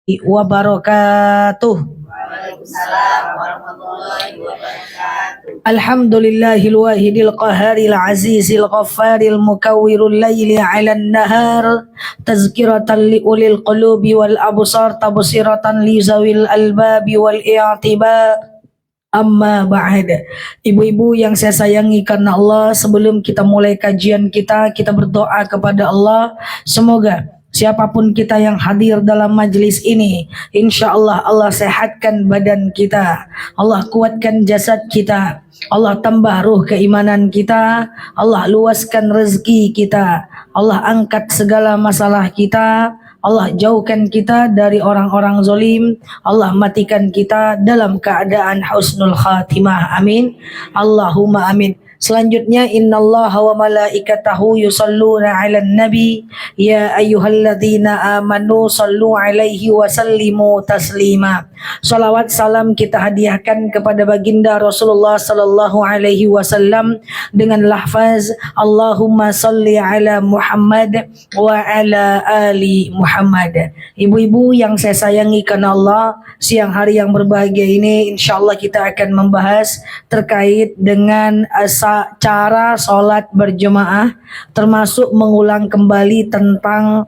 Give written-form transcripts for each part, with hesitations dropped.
wabarakatuh. Waalaikumsalam warahmatullahi wabarakatuh. Alhamdulillahil wahidil qaharil azizil ghaffaril mukawwirul laili 'alan nahar tazkiratan li ulil qulubi wal absar tabsiratan li zawil albabi wal i'tibar. Amma ba'd. Ibu-ibu yang saya sayangi karena Allah, sebelum kita mulai kajian kita berdoa kepada Allah, semoga siapapun kita yang hadir dalam majelis ini, insya Allah Allah sehatkan badan kita, Allah kuatkan jasad kita, Allah tambah ruh keimanan kita, Allah luaskan rezeki kita, Allah angkat segala masalah kita, Allah jauhkan kita dari orang-orang zalim, Allah matikan kita dalam keadaan husnul khatimah. Amin. Allahumma amin. Selanjutnya, innallaha wa malaikatahu yusalluna 'alan nabi ya ayyuhalladzina amanu sallu 'alaihi wa sallimu taslima. Salawat salam kita hadiahkan kepada baginda Rasulullah sallallahu alaihi wasallam dengan lafaz Allahumma salli ala Muhammad wa ala ali Muhammad. Ibu-ibu yang saya sayangi karena Allah, siang hari yang berbahagia ini insyaallah kita akan membahas terkait dengan cara sholat berjemaah, termasuk mengulang kembali tentang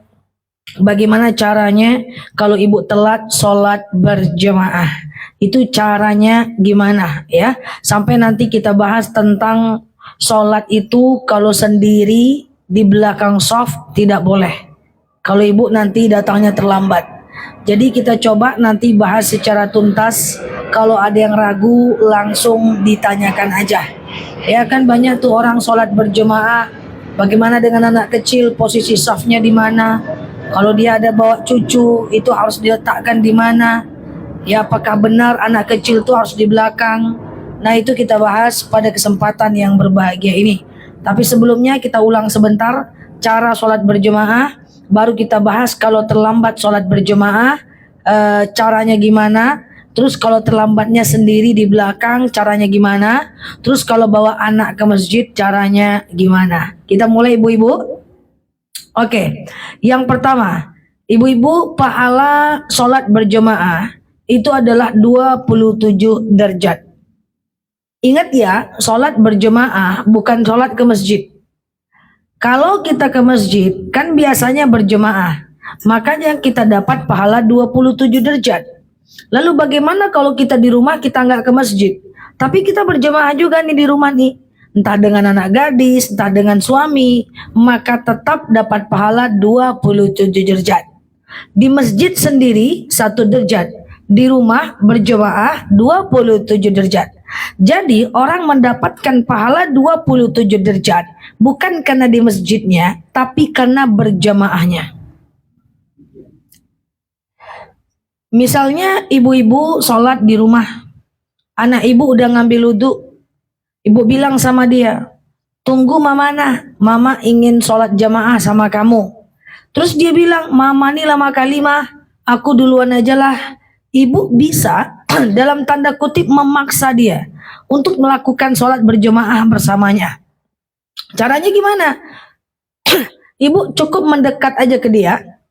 bagaimana caranya kalau ibu telat sholat berjemaah. Itu caranya gimana ya. Sampai nanti kita bahas tentang sholat itu kalau sendiri di belakang shaf tidak boleh, kalau ibu nanti datangnya terlambat. Jadi kita coba nanti bahas secara tuntas. Kalau ada yang ragu langsung ditanyakan aja. Ya kan banyak tuh orang sholat berjemaah. Bagaimana dengan anak kecil, posisi safnya di mana? Kalau dia ada bawa cucu, itu harus diletakkan di mana? Ya apakah benar anak kecil itu harus di belakang? Nah itu kita bahas pada kesempatan yang berbahagia ini. Tapi sebelumnya kita ulang sebentar cara sholat berjemaah. Baru kita bahas kalau terlambat sholat berjemaah, caranya gimana. Terus kalau terlambatnya sendiri di belakang caranya gimana. Terus kalau bawa anak ke masjid caranya gimana. Kita mulai ibu-ibu. Oke, yang pertama, ibu-ibu, pahala sholat berjemaah itu adalah 27 derajat. Ingat ya, sholat berjemaah bukan sholat ke masjid. Kalau kita ke masjid kan biasanya berjemaah, makanya kita dapat pahala 27 derajat. Lalu bagaimana kalau kita di rumah kita nggak ke masjid, tapi kita berjemaah juga nih di rumah nih, entah dengan anak gadis, entah dengan suami, maka tetap dapat pahala 27 derajat. Di masjid sendiri 1 derajat, di rumah berjemaah 27 derajat. Jadi orang mendapatkan pahala 27 derajat bukan karena di masjidnya, tapi karena berjemaahnya. Misalnya ibu-ibu sholat di rumah, anak ibu udah ngambil wudhu, ibu bilang sama dia, tunggu mama nah, mama ingin sholat jamaah sama kamu. Terus dia bilang, mama nih lama kali mah, aku duluan aja lah. Ibu bisa dalam tanda kutip memaksa dia untuk melakukan sholat berjamaah bersamanya. Caranya gimana? Ibu cukup mendekat aja ke dia,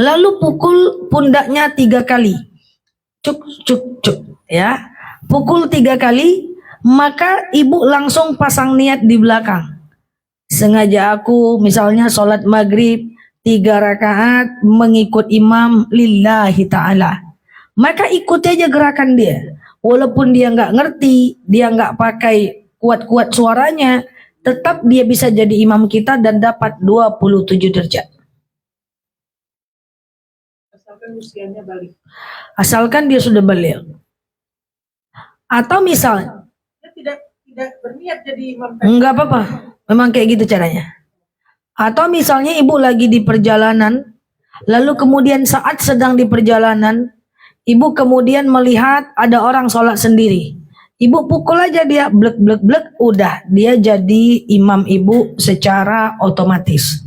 lalu pukul pundaknya 3 kali. Cuk, cuk, cuk. Ya. Pukul 3 kali, maka ibu langsung pasang niat di belakang. Sengaja aku misalnya sholat maghrib 3 rakaat mengikut imam lillahi ta'ala. Maka ikuti aja gerakan dia. Walaupun dia nggak ngerti, dia nggak pakai kuat-kuat suaranya, tetap dia bisa jadi imam kita dan dapat 27 derajat. Usianya balik. Asalkan dia sudah balik. Atau misal dia tidak berniat jadi imam. Enggak apa-apa. Memang kayak gitu caranya. Atau misalnya ibu lagi di perjalanan, lalu kemudian saat sedang di perjalanan, ibu kemudian melihat ada orang sholat sendiri. Ibu pukul aja dia, blek blek blek, udah dia jadi imam ibu secara otomatis.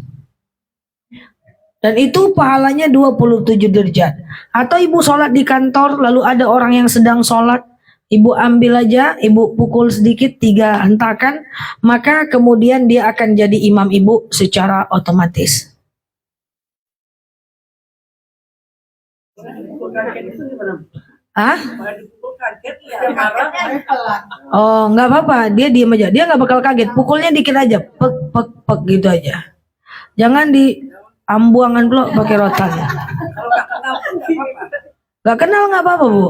Dan itu pahalanya 27 derajat. Atau ibu sholat di kantor, lalu ada orang yang sedang sholat, ibu ambil aja, ibu pukul sedikit 3 hentakan, maka kemudian dia akan jadi imam ibu secara otomatis. Hah? Kaget ya, marah. Oh, nggak apa-apa. Dia diem aja. Dia nggak bakal kaget. Pukulnya dikit aja. Pek, pek, pek gitu aja. Jangan di ambuangan pula pakai rotan. Kalau nggak kenal pun nggak apa-apa. Nggak kenal nggak apa-apa, Bu.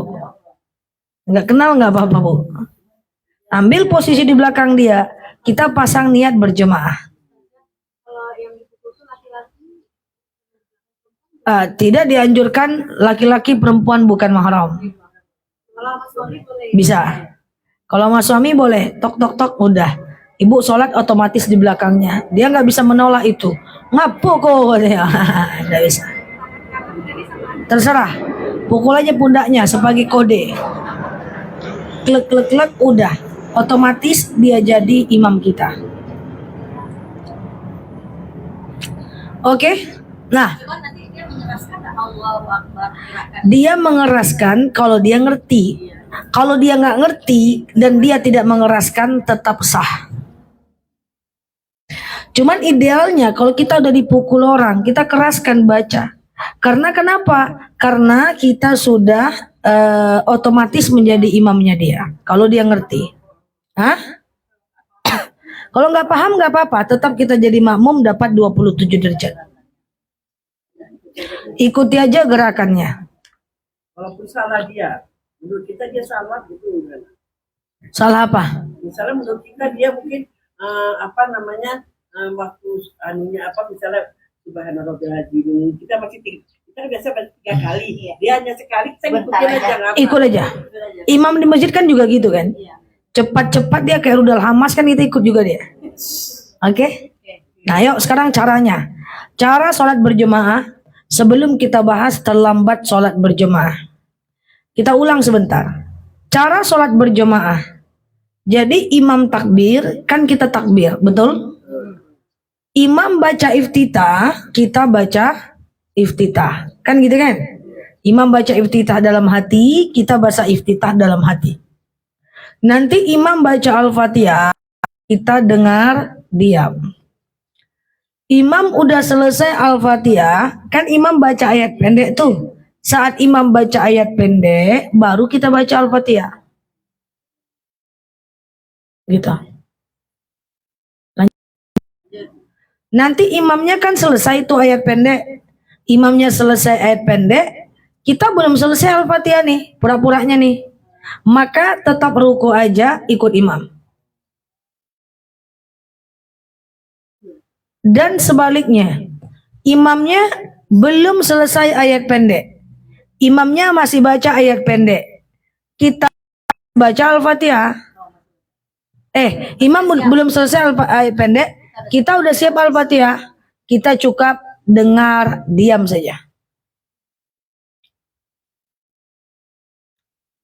Nggak kenal nggak apa-apa, Bu. Ambil posisi di belakang dia. Kita pasang niat berjemaah. Tidak dianjurkan laki-laki perempuan bukan mahram. Bisa. Kalau sama suami boleh, tok tok tok udah. Ibu sholat otomatis di belakangnya. Dia nggak bisa menolak itu. Ngapo kok katanya. Nggak bisa. Terserah. Pukul aja pundaknya sebagai kode. Klek klek klek udah. Otomatis dia jadi imam kita. Oke. Nah, dia mengeraskan kalau dia ngerti. Kalau dia nggak ngerti dan dia tidak mengeraskan tetap sah. Cuman idealnya kalau kita udah dipukul orang, kita keraskan baca. Karena kenapa? Karena kita sudah otomatis menjadi imamnya dia. Kalau dia ngerti. Hah? Kalau nggak paham nggak apa-apa, tetap kita jadi makmum dapat 27 derajat. Ikuti aja gerakannya. Walaupun salah dia, menurut kita dia salah gitu. Salah apa? Misalnya menurut kita dia mungkin waktu anunya misalnya subhanallahil kita masih kita biasa baca 3 kali, dia hanya sekali, kita ikutin aja nggak apa. Ikut aja. Imam di masjid kan juga gitu kan. Cepat-cepat dia kayak rudal Hamas kan, kita ikut juga dia. Oke? Nah, yuk sekarang caranya. Cara sholat berjemaah. Sebelum kita bahas terlambat sholat berjemaah, kita ulang sebentar. Cara sholat berjemaah. Jadi imam takbir, kan kita takbir, betul? Imam baca iftitah, kita baca iftitah. Kan gitu kan? Imam baca iftitah dalam hati, kita baca iftitah dalam hati. Nanti imam baca Al-Fatihah, kita dengar diam. Imam udah selesai Al-Fatihah, kan imam baca ayat pendek tuh. Saat imam baca ayat pendek, baru kita baca Al-Fatihah. Gitu. Lanjut. Nanti imamnya kan selesai tuh ayat pendek. Imamnya selesai ayat pendek, kita belum selesai Al-Fatihah nih, pura-puranya nih. Maka tetap ruku aja, ikut imam. Dan sebaliknya, imamnya belum selesai ayat pendek. Imamnya masih baca ayat pendek. Kita baca Al-Fatihah. Imam belum selesai ayat pendek, kita udah siap Al-Fatihah. Kita cukup dengar, diam saja.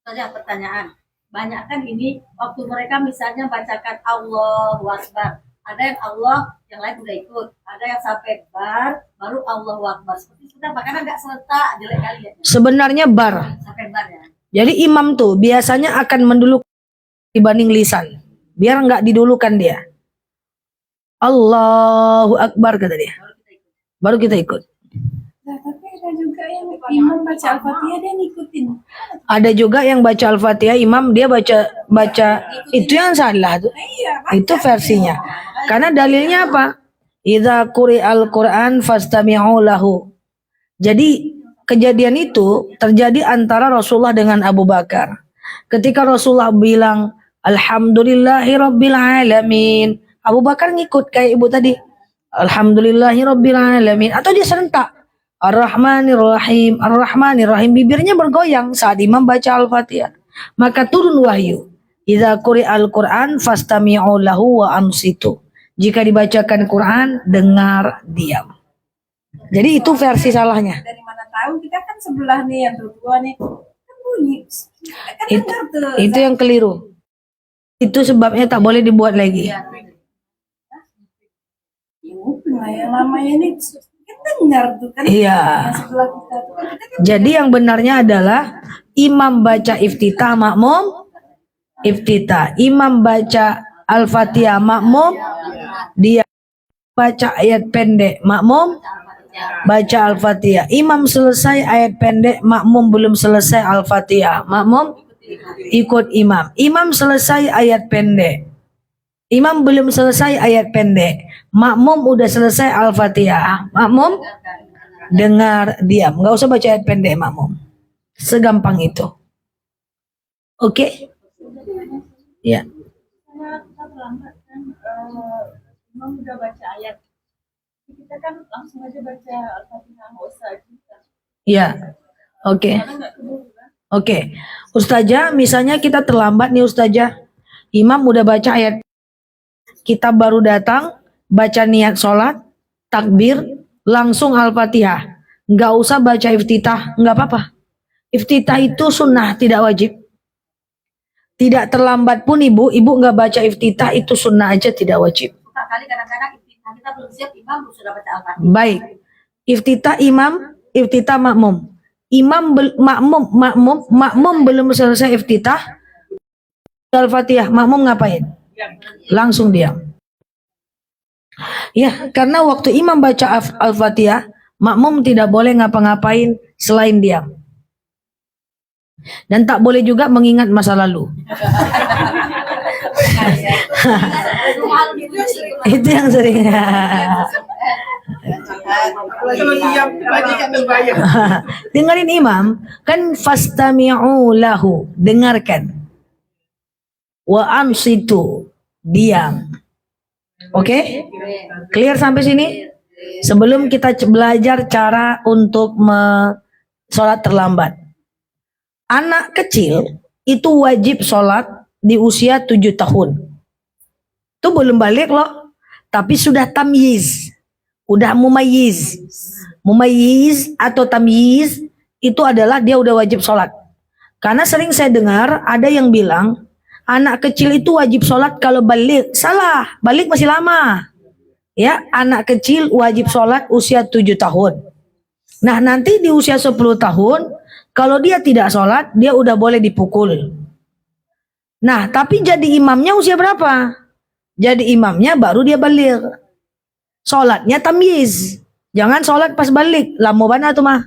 Saja pertanyaan. Banyak kan ini waktu mereka misalnya bacakan Allahu Akbar. Ada yang Allah, yang lain udah ikut. Ada yang sampai bar, baru Allahu Akbar. Seperti sudah, makanya nggak serentak, jelek kali ya. Sebenarnya bar. Sampai bar ya. Jadi imam tuh biasanya akan mendulukan dibanding lisan. Biar nggak didulukan dia. Allahu Akbar kata dia. Baru kita ikut. Nah, tapi ada juga yang imam baca Al-Fatihah dia ngikutin. Ada juga yang baca Al-Fatihah, imam dia baca itu yang salah tuh. Iya, Itu versinya. Karena dalilnya apa? Idza quri'al Qur'an fastami'u lahu. Jadi kejadian itu terjadi antara Rasulullah dengan Abu Bakar. Ketika Rasulullah bilang Alhamdulillahirabbil alamin, Abu Bakar ngikut kayak ibu tadi. Alhamdulillahirabbil alamin, atau dia serentak. Ar-Rahmanir-Rahim, Ar-Rahmanir-Rahim, bibirnya bergoyang saat imam baca Al-Fatihah. Maka turun wahyu. Idza quri'al Qur'an fastami'u lahu wa ansitu. Jika dibacakan Quran, dengar, diam. Jadi itu versi salahnya. Dari mana tahu, kita kan sebelah nih yang berdua nih. Kan bunyi. Kan dengar tuh. Itu yang keliru. Itu sebabnya tak boleh dibuat lagi. Ya, mungkin lah yang namanya ini kan dengar tuh kan. Iya. Yang sebelah kita tuh kan kita kan. Jadi yang benarnya adalah imam baca iftitah, makmum iftitah. Imam baca Al-Fatihah, makmum dia baca ayat pendek, makmum Baca Al-Fatihah. Imam selesai ayat pendek, makmum belum selesai Al-Fatihah. Makmum ikut imam. Imam selesai ayat pendek. Imam belum selesai ayat pendek. Makmum udah selesai Al-Fatihah. Makmum dengar, diam. Nggak usah baca ayat pendek makmum. Segampang itu. Oke? Ya. Karena kita terlambat kan, Imam udah baca ayat. Kita kan langsung aja baca Al-Fatihah, nggak usah kita. Ya. Oke. Karena nggak keburu kan. Oke. Ustazah, misalnya kita terlambat nih Ustazah. Imam udah baca ayat. Kita baru datang, baca niat sholat, takbir, langsung Al-Fatihah. Nggak usah baca iftitah, nggak apa-apa. Iftitah itu sunnah, tidak wajib. Tidak terlambat pun ibu nggak baca iftitah, itu sunnah aja, tidak wajib. Suka kali kadang-kadang kita belum siap, imam sudah baca Al-Fatihah. Baik. Iftitah imam, iftitah makmum. Makmum belum selesai iftitah, Al-Fatihah, makmum ngapain? Langsung diam. Ya, karena waktu imam baca Al-Fatihah, makmum tidak boleh ngapa-ngapain selain diam. Dan tak boleh juga mengingat masa lalu. Itu yang sering. Kalau diam lagi kan berbahaya. Dengerin imam, kan fastami'u lahu, dengarkan. Wa ansitu, diam. Oke? Clear sampai sini? Sebelum kita belajar cara untuk sholat terlambat. Anak kecil itu wajib sholat di usia 7 tahun. Itu belum balik loh. Tapi sudah tamyiz. Udah mumayyiz. Mumayyiz atau tamyiz itu adalah dia udah wajib sholat. Karena sering saya dengar ada yang bilang anak kecil itu wajib sholat kalau balik. Salah, balik masih lama. Ya, anak kecil wajib sholat usia 7 tahun. Nah, nanti di usia 10 tahun, kalau dia tidak sholat, dia udah boleh dipukul. Nah, tapi jadi imamnya usia berapa? Jadi imamnya baru dia balik. Sholatnya tamyiz. Jangan sholat pas balik. Lama banget tuh mah.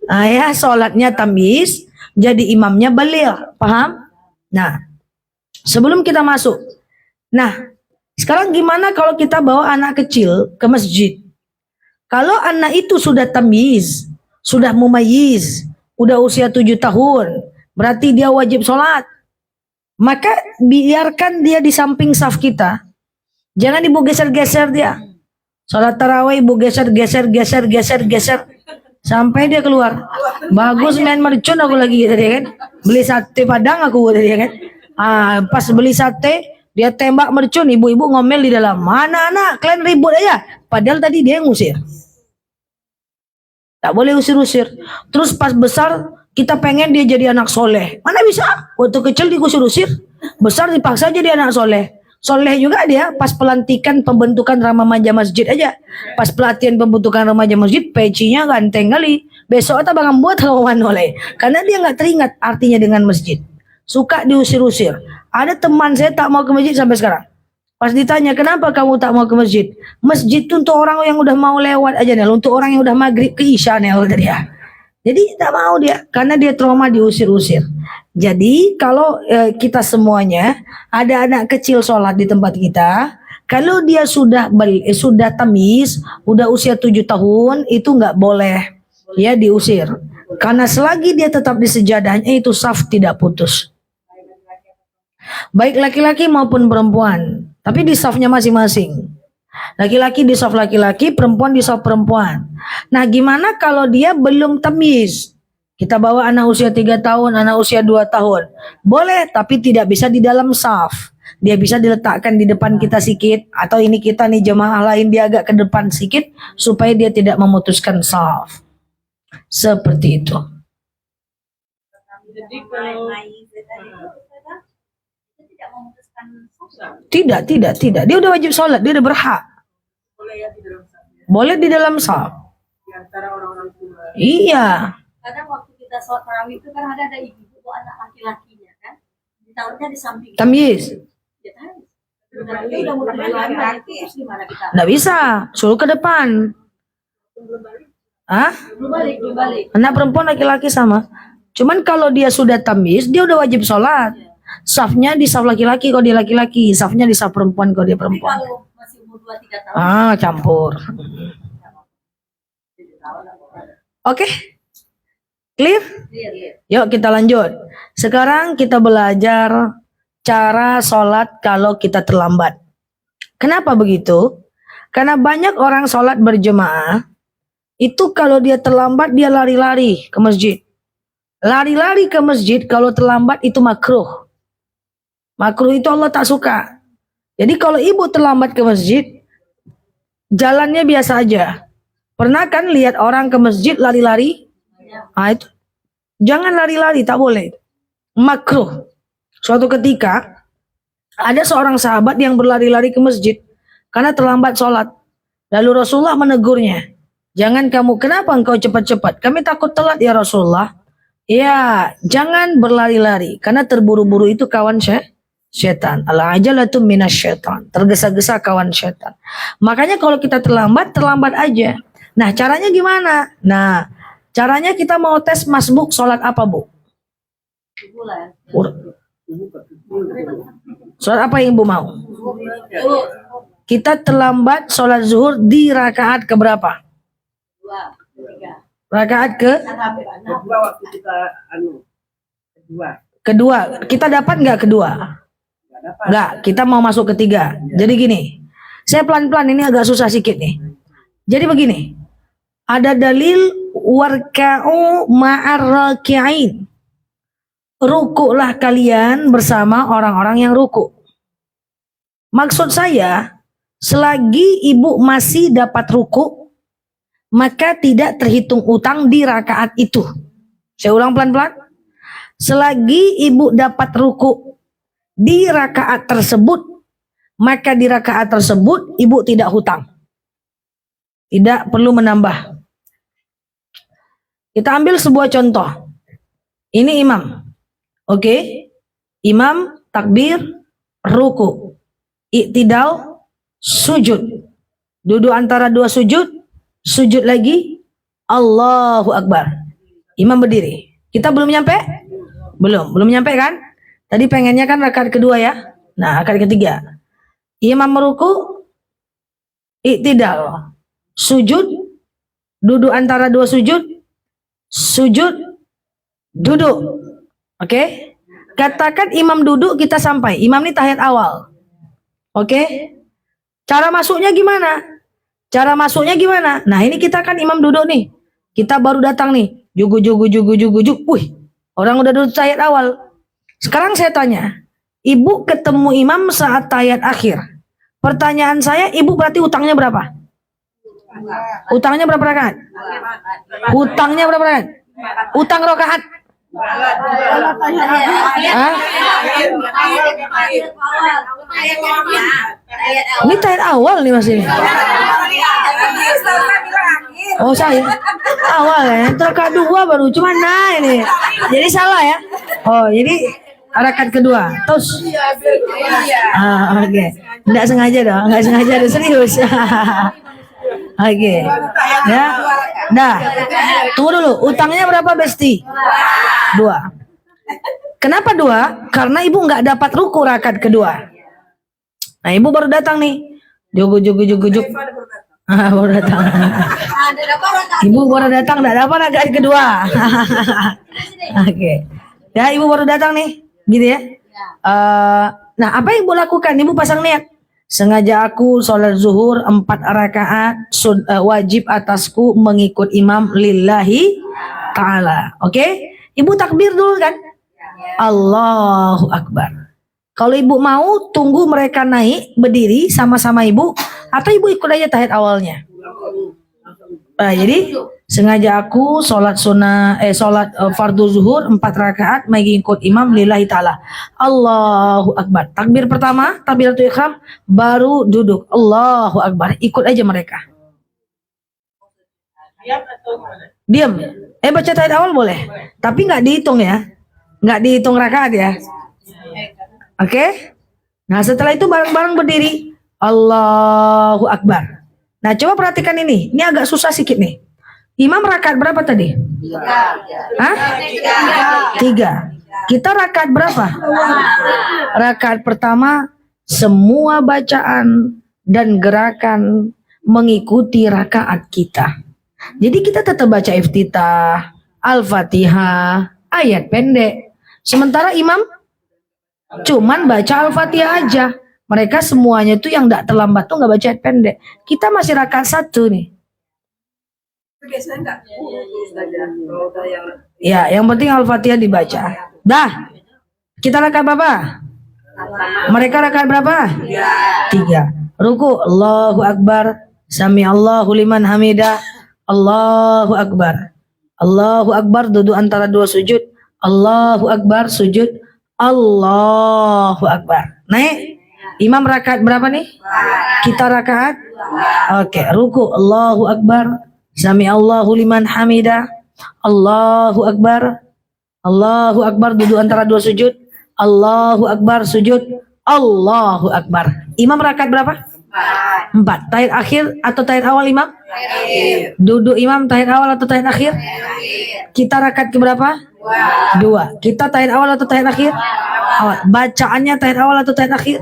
Nah, ya, sholatnya tamyiz, jadi imamnya balik. Paham? Nah, sebelum kita masuk. Nah, sekarang gimana kalau kita bawa anak kecil ke masjid? Kalau anak itu sudah tamyiz, sudah mumayyiz, udah usia 7 tahun, berarti dia wajib sholat. Maka biarkan dia di samping saf kita. Jangan ibu geser-geser dia. Sholat tarawih ibu geser sampai dia keluar. Bagus main mercon aku lagi tadi kan. Beli sate Padang aku tadi kan. Pas beli sate dia tembak mercon, ibu-ibu ngomel di dalam. Mana anak kalian ribut aja. Padahal tadi dia yang ngusir. Tak boleh usir-usir. Terus pas besar kita pengen dia jadi anak soleh. Mana bisa? Waktu kecil diusir-usir. Besar dipaksa jadi anak soleh. Soleh juga dia pas pelantikan pembentukan remaja masjid aja. Pas pelatihan pembentukan remaja masjid, pecinya ganteng kali. Besok tak bakal buat lawan oleh. Karena dia nggak teringat artinya dengan masjid. Suka diusir-usir. Ada teman saya tak mau ke masjid sampai sekarang. Pas ditanya, kenapa kamu tak mau ke masjid? Masjid itu untuk orang yang udah mau lewat aja nih. Untuk orang yang udah maghrib ke isya nih dia. Jadi tak mau dia. Karena dia trauma diusir-usir. Jadi kalau kita semuanya ada anak kecil sholat di tempat kita. Kalau dia sudah tamis, udah usia 7 tahun, itu nggak boleh ya diusir. Karena selagi dia tetap di sejadahnya, itu saf tidak putus. Baik laki-laki maupun perempuan. Tapi di safnya masing-masing. Laki-laki di saf laki-laki, perempuan di saf perempuan. Nah, gimana kalau dia belum tamis? Kita bawa anak usia 3 tahun, anak usia 2 tahun. Boleh, tapi tidak bisa di dalam saf. Dia bisa diletakkan di depan kita sedikit. Atau ini kita nih jemaah lain, dia agak ke depan sedikit. Supaya dia tidak memutuskan saf. Seperti itu. Jadi kalau Tidak. Dia udah wajib sholat, dia udah berhak. boleh ya di dalam sana, Boleh di dalam saf. di antara orang-orang tua. Iya. Kadang waktu kita sholat tarawih itu kan ada ibu-ibu bawa anak laki-lakinya kan, ditaruhnya di samping. Tamyiz. Ya kan? Udah mulai laki-laki, terus gimana kita? Nggak bisa, suruh ke depan. Hah? Belum balik, belum balik. Anak perempuan laki-laki sama. Cuman kalau dia sudah tamyiz, dia udah wajib sholat. Safnya di saf laki-laki kalau dia laki-laki, safnya di saf perempuan kalau dia Tapi perempuan. kalau masih umur 2-3 tahun, Campur. Oke. Clear? clear. Yuk kita lanjut. Sekarang kita belajar cara sholat kalau kita terlambat. Kenapa begitu? Karena banyak orang sholat berjemaah, itu kalau dia terlambat dia lari-lari ke masjid. Lari-lari ke masjid kalau terlambat itu makruh. Makruh itu Allah tak suka. Jadi kalau ibu terlambat ke masjid, jalannya biasa aja. Pernah kan lihat orang ke masjid lari-lari? Itu jangan lari-lari, tak boleh. Makruh. Suatu ketika ada seorang sahabat yang berlari-lari ke masjid karena terlambat sholat. Lalu Rasulullah menegurnya. Jangan kamu, kenapa engkau cepat-cepat? Kami takut telat ya Rasulullah. Ya, jangan berlari-lari karena terburu-buru itu kawan syaitan. Al-ajalatu minasyaitan. Tergesa-gesa kawan syaitan. Makanya kalau kita terlambat, terlambat aja. Nah, caranya gimana? Nah, caranya kita mau tes masbuk sholat apa, Bu? Bulan. Sholat apa yang Ibu mau? Kita terlambat sholat zuhur di rakaat keberapa? 2, 3. Rakaat ke? Kedua waktu kita Kedua. Kita dapat nggak kedua? nggak dapat. Nggak, kita mau masuk ketiga. Jadi gini, saya pelan-pelan, ini agak susah sedikit nih. Jadi begini, ada dalil warka'u ma'ar raki'in. Rukuklah kalian bersama orang-orang yang ruku. Maksud saya, selagi ibu masih dapat ruku, maka tidak terhitung utang di rakaat itu. Saya ulang pelan-pelan. Selagi ibu dapat ruku di rakaat tersebut, maka di rakaat tersebut ibu tidak hutang. Tidak perlu menambah. Kita ambil sebuah contoh. Ini imam. Oke. Imam takbir, ruku, i'tidal, sujud. Duduk antara dua sujud, sujud lagi, Allahu Akbar. Imam berdiri. Kita belum nyampe? Belum nyampe kan? Tadi pengennya kan rakaat kedua ya. Nah, rakaat ketiga. Imam meruku, i'tidal, sujud, duduk antara dua sujud, sujud, duduk. Oke? Katakan imam duduk, kita sampai. Imam ini tahiyat awal. Oke? Cara masuknya gimana? Cara masuknya gimana? Nah, ini kita kan imam duduk nih. Kita baru datang nih. Jugu. Wih, orang udah duduk tahiyat awal. Sekarang saya tanya, ibu ketemu imam saat tahiyat akhir. Pertanyaan saya, ibu berarti utangnya berapa? Utangnya berapa rakaat? Utangnya berapa rakaat? Utang rakaat. Hah? Ini tahiyat awal nih Mas ini. Oh saya awal ya, rakaat dua baru cuma nah ini. Jadi salah ya. Oh jadi rakaat kedua. Terus. Oke. Nggak sengaja dong, nggak sengaja ada serius. Oke. Ya. Nah. Tunggu dulu, utangnya berapa Besti? 2. Kenapa 2? Karena ibu nggak dapat ruku rakaat kedua. Nah, ibu baru datang nih. Jugu. Baru datang. Ibu baru datang, nggak dapat rakaat kedua. Oke. Ya, ibu baru datang nih. Gitu ya. Nah, apa yang ibu lakukan? Ibu pasang niat. Sengaja aku sholat zuhur 4 rakaat wajib atasku mengikut imam lillahi ta'ala. Oke? Ibu takbir dulu kan? Allahu Akbar. Kalau ibu mau tunggu mereka naik berdiri sama-sama ibu, atau ibu ikut aja tahiyat awalnya. Nah, jadi sengaja aku sholat fardu zuhur 4 rakaat mengikut imam lillahi ta'ala. Allahu Akbar. Takbir pertama, takbiratul ihram, baru duduk. Allahu Akbar. Ikut aja mereka. Diam. Baca tahiyat awal boleh. Tapi nggak dihitung ya. Nggak dihitung rakaat ya. Oke? Nah, setelah itu bareng-bareng berdiri. Allahu Akbar. Nah, coba perhatikan ini. Ini agak susah sedikit nih. Imam rakaat berapa tadi? Hah? 3. Kita rakaat berapa? Rakaat pertama semua bacaan dan gerakan mengikuti rakaat kita. Jadi kita tetap baca iftitah, Al-Fatihah, ayat pendek. Sementara imam cuman baca Al-Fatihah aja. Mereka semuanya tuh yang tidak terlambat tuh nggak baca ayat pendek. Kita masih rakaat 1 nih. Biasanya enggak saja. Kalau udah yang Ya, yang penting Al-Fatihah dibaca. Dah. Kita rakaat berapa? Mereka rakaat berapa? 3. Ruku, Allahu Akbar. Sami Allahu liman hamidah. Allahu Akbar. Allahu Akbar, duduk antara 2 sujud. Allahu Akbar, sujud. Allahu Akbar. Naik. Imam rakaat berapa nih? Kita rakaat? Oke, ruku, Allahu Akbar. Sami Allahu liman hamidah. Allahu Akbar. Allahu Akbar, duduk antara 2 sujud. Allahu Akbar, sujud. Allahu Akbar. Imam rakaat berapa? 4. Tahiyat akhir atau tahiyat awal imam? Duduk imam tahiyat awal atau tahiyat akhir? Kita rakaat ke berapa? 2. Kita tahiyat awal atau tahiyat akhir? Awal. Bacaannya tahiyat awal atau tahiyat akhir?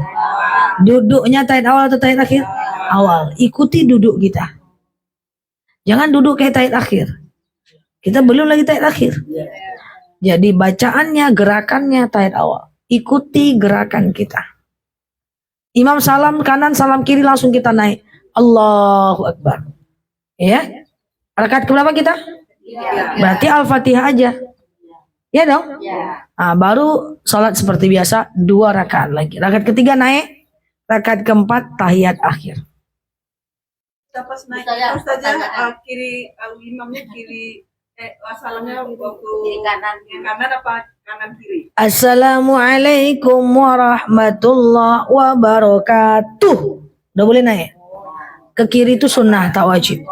Duduknya tahiyat awal atau tahiyat akhir? Awal. Ikuti duduk kita. Jangan duduk kayak tahiyat akhir. Kita belum lagi tahiyat akhir. Jadi bacaannya, gerakannya tahiyat awal. Ikuti gerakan kita. Imam salam kanan, salam kiri, langsung kita naik. Allahu Akbar. Ya. Rakaat keberapa kita? Berarti Al-Fatihah aja. Ya dong? Nah, baru sholat seperti biasa 2 rakaat lagi. Rakaat ketiga naik. Rakaat keempat tahiyat akhir. kita pas naik Misalnya, terus saja pertanyaan. kiri imamnya kiri salamnya waktu Kiri kanan. yang kanan apa kanan kiri? Assalamualaikum warahmatullahi wabarakatuh. Udah boleh naik. Ke kiri itu sunnah, tak wajib.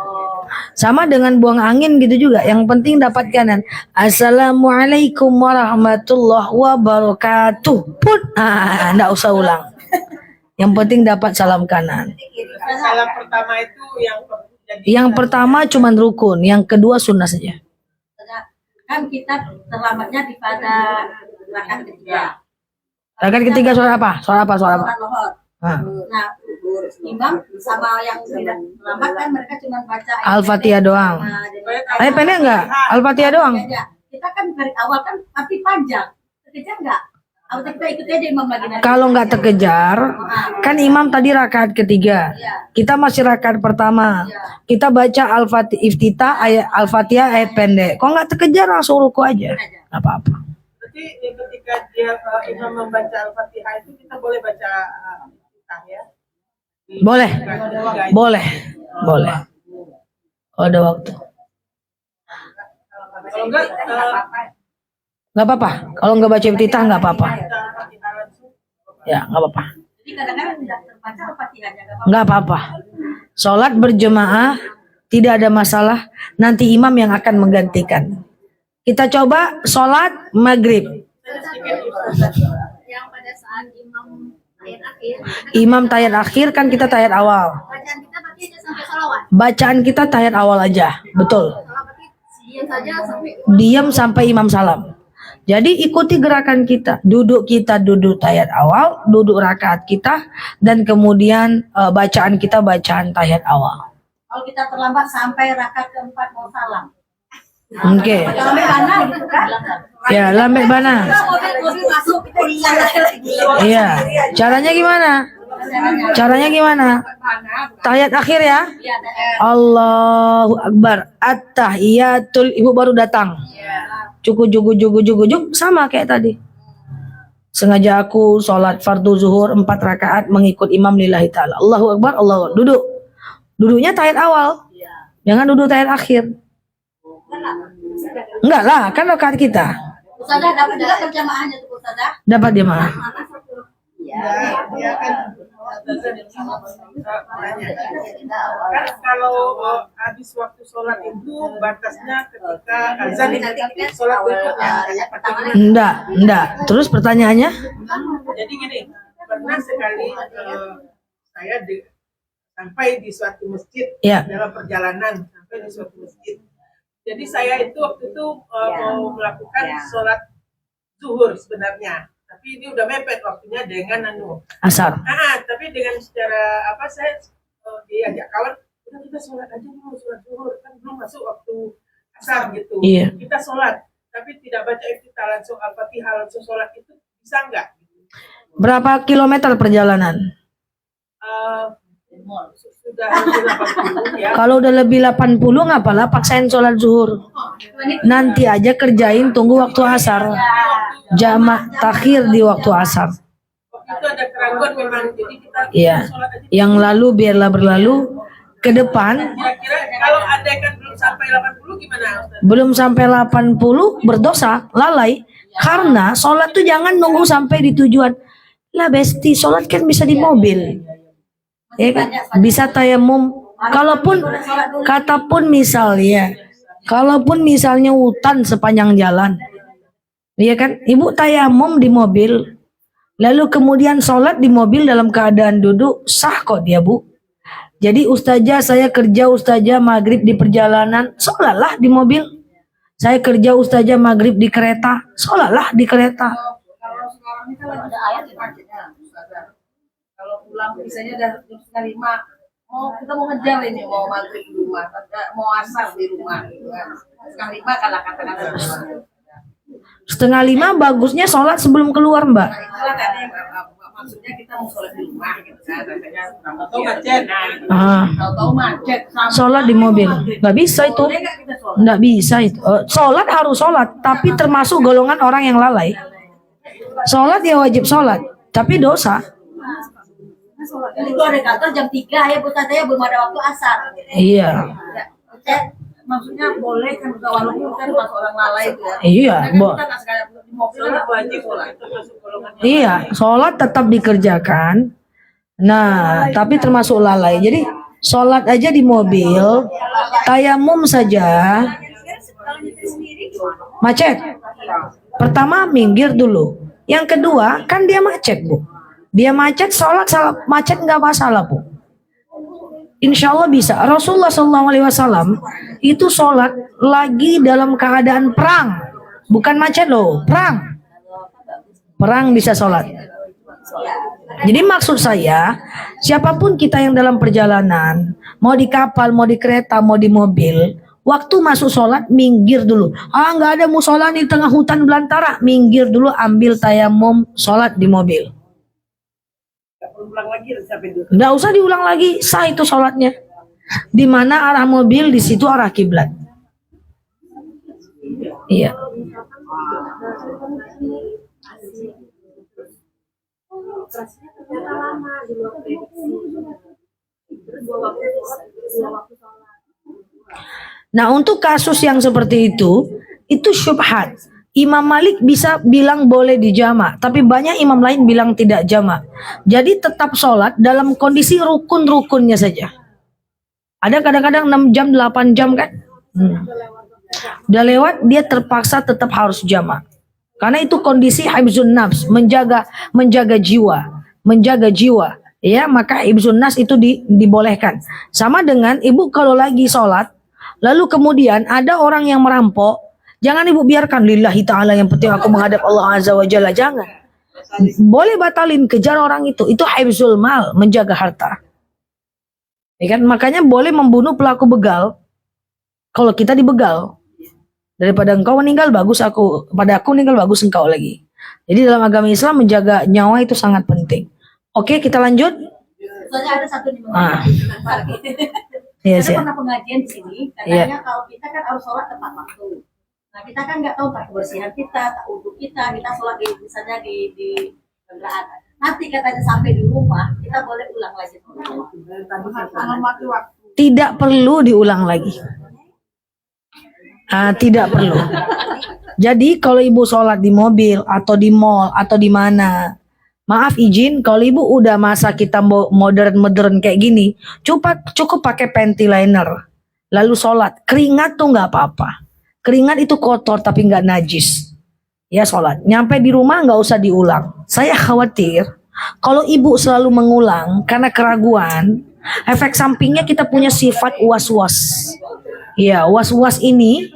Sama dengan buang angin gitu juga. Yang penting dapat kanan. Assalamualaikum warahmatullahi wabarakatuh. Pun, nggak usah ulang. Yang penting dapat salam kanan. Salam pertama itu yang jadi Yang pertama cuman rukun, yang kedua sunnah saja. Kan kita terlambatnya di pada rakaat ketiga. Rakaat ketiga suara apa? Suara apa? Suara apa? Sholat lohor. Nah, Nah, imam sama yang tidak terlambat kan mereka cuma baca ayat Al-Fatihah pendek. doang. Nah, jadi Ayat pendek enggak? Al-Fatihah doang. aja. Kita kan dari awal kan tapi panjang. Terkejar enggak? Atau kita ikut aja imam lagi nanti. Kalau nggak terkejar, kan imam tadi rakaat ketiga. Kita masih rakaat pertama. Kita baca Al-Fatihah, iftitah, ayat Al-Fatihah ayat pendek. Kok nggak terkejar langsung ruku aja. Nggak apa-apa. berarti ketika dia imam membaca Al-Fatihah itu kita boleh baca Al-Fatihah ya? Boleh. Boleh. Boleh. Kalau ada waktu. Kalau enggak Nggak apa-apa. Kalau nggak baca iftitah nggak apa-apa. Al-Fatihah langsung. Ya, nggak apa-apa. Jadi kadang-kadang tidak terbaca Al-Fatihahnya enggak apa-apa. Nggak apa-apa. Sholat berjemaah tidak ada masalah. Nanti imam yang akan menggantikan. Kita coba sholat maghrib. Yang pada saat imam ayat akhir, Imam tahiyat akhir kan kita tahiyat awal. bacaan kita berarti aja sampai salawat. Bacaan kita tahiyat awal aja. Betul. Kalau berarti diam saja sampai Diam sampai imam salam. Jadi ikuti gerakan kita. Duduk kita duduk tahiyat awal, duduk rakaat kita, dan kemudian bacaan kita bacaan tahiyat awal. kalau kita terlambat sampai rakaat keempat mau salam. Oke. Sampai mana gitu kan? Ya, lambat bana. Mobil masuk kita hilang lagi. Iya. Caranya gimana? Caranya gimana? Tahiyat akhir ya. Iya, Allahu Akbar. At-tahiyatul, ibu baru datang. Cukup sama kayak tadi. Sengaja aku sholat fardu zuhur 4 rakaat mengikut imam lillahi ta'ala. Allahu Akbar, Allahu Akbar. Duduk. Duduknya tahiyat awal. Jangan duduk tahiyat akhir. Enggak lah, kan rakaat kita. Ustazah dapat juga terjemahannya tuh Ustazah. Dapat dia mana? Dia kan kan kalau habis waktu sholat itu batasnya ketika azan sholat berikutnya. Enggak. Terus pertanyaannya? Jadi gini, pernah sekali saya sampai di suatu masjid Ya. dalam perjalanan sampai di suatu masjid. Jadi saya itu waktu itu mau melakukan sholat zuhur sebenarnya. Tapi ini udah mepet waktunya dengan Asar. tapi dengan secara apa saya diajak kawan, udah kita sholat aja dulu, sholat zuhur kan belum masuk waktu asar gitu. Iya. Kita sholat, tapi tidak baca iftitah langsung al-fatihah langsung sholat itu bisa nggak? Berapa kilometer perjalanan? Sudah lebih 80 ya. Kalau udah lebih 80 ngapalah paksain sholat zuhur. Nanti aja kerjain, tunggu waktu asar. Jamak takhir di waktu asar. Waktu itu ada keraguan memang, jadi kita Iya. sholat aja. Yang lalu biarlah berlalu. Ke depan Kira-kira kalau andai kan belum sampai 80 gimana, Ustaz? belum sampai 80 berdosa, lalai. Karena sholat tuh jangan nunggu sampai di tujuan. Lah besti, sholat kan bisa di mobil. Ya kan? Bisa tayamum. Kalaupun misalnya hutan sepanjang jalan. Iya kan? Ibu tayamum di mobil. Lalu kemudian sholat di mobil dalam keadaan duduk, sah kok dia, Bu. Jadi ustazah, saya kerja ustazah maghrib di perjalanan, sholatlah di mobil. Saya kerja ustazah maghrib di kereta, sholatlah di kereta. Kalau sekarang ini kalau ada ayat di masjidnya, kalau pulang misalnya udah jam 4:30, kita mau ngejar ini, mau maghrib di rumah, mau asar di rumah, gitu kan. 4:30 kalau kata-kata. 4:30 bagusnya sholat sebelum keluar, Mbak. Itulah kan yang maksudnya kita mau sholat di rumah gitu kan, katanya Atau macet. tahu-tahu macet. Sholat di mobil, nggak bisa itu. Boleh nggak kita sholat? Nggak bisa itu. Sholat harus sholat, tapi termasuk golongan orang yang lalai. Sholat ya wajib sholat, tapi dosa. Jadi kalau ada kantor jam 3 ya, Bu Tata ya, belum ada waktu asar. Iya, Ya, maksudnya boleh kan, walaupun kan masuk orang lalai itu ya. iya, Karena Bo. kita nggak sekali di mobil Sholat kan wajib sholat itu masuk golongan. Iya, sholat tetap dikerjakan. Nah, tapi termasuk lalai. Jadi sholat aja di mobil, tayamum saja, macet. Pertama minggir dulu. Yang kedua kan dia macet, Bu. Dia macet, sholat salah, macet nggak masalah, Bu. Insya Allah bisa. Rasulullah SAW itu sholat lagi dalam keadaan perang, bukan macet loh, perang. Perang bisa sholat. Jadi maksud saya, siapapun kita yang dalam perjalanan, mau di kapal, mau di kereta, mau di mobil, waktu masuk sholat minggir dulu. Nggak ada musola di tengah hutan belantara, minggir dulu, ambil tayamum, sholat di mobil. Nggak perlu ulang lagi sampai dulu. Nggak usah diulang lagi, sah itu sholatnya. Di mana arah mobil, di situ arah kiblat. Iya. Nah, untuk kasus yang seperti itu syubhat. Imam Malik bisa bilang boleh dijamak, tapi banyak imam lain bilang tidak jamak. Jadi tetap sholat dalam kondisi rukun-rukunnya saja. Ada kadang-kadang 6 jam, 8 jam kan? Udah lewat, dia terpaksa tetap harus jamak. Karena itu kondisi hibzun nafs, menjaga jiwa. Ya, maka hibzun nafs itu dibolehkan. Sama dengan ibu kalau lagi sholat, lalu kemudian ada orang yang merampok, jangan ibu biarkan, lillahi ta'ala, yang penting aku menghadap Allah Azza wa Jalla. Jangan. Boleh batalin, kejar orang itu hifzul mal, menjaga harta. Ya kan? Makanya boleh membunuh pelaku begal kalau kita dibegal. Daripada engkau meninggal bagus aku, pada aku meninggal bagus engkau lagi. Jadi dalam agama Islam menjaga nyawa itu sangat penting. Oke, kita lanjut. Soalnya ada satu nih. Iya, Saya sih. pernah pengajian di sini, katanya kalau kita kan harus sholat tepat waktu. Nah, kita kan nggak tahu tak kebersihan kita, tak wudhu kita sholat misalnya di kendaraan. Nanti katanya sampai di rumah, kita boleh ulang lagi. Tidak perlu diulang lagi. Tidak perlu. Jadi kalau ibu sholat di mobil atau di mall atau di mana, maaf izin, kalau ibu udah masa kita modern kayak gini, cukup pakai panty liner, lalu sholat. Keringat tuh nggak apa-apa. Keringat itu kotor tapi nggak najis. Ya sholat. Nyampe di rumah nggak usah diulang. Saya khawatir kalau ibu selalu mengulang karena keraguan, efek sampingnya kita punya sifat was-was. Ya, was-was ini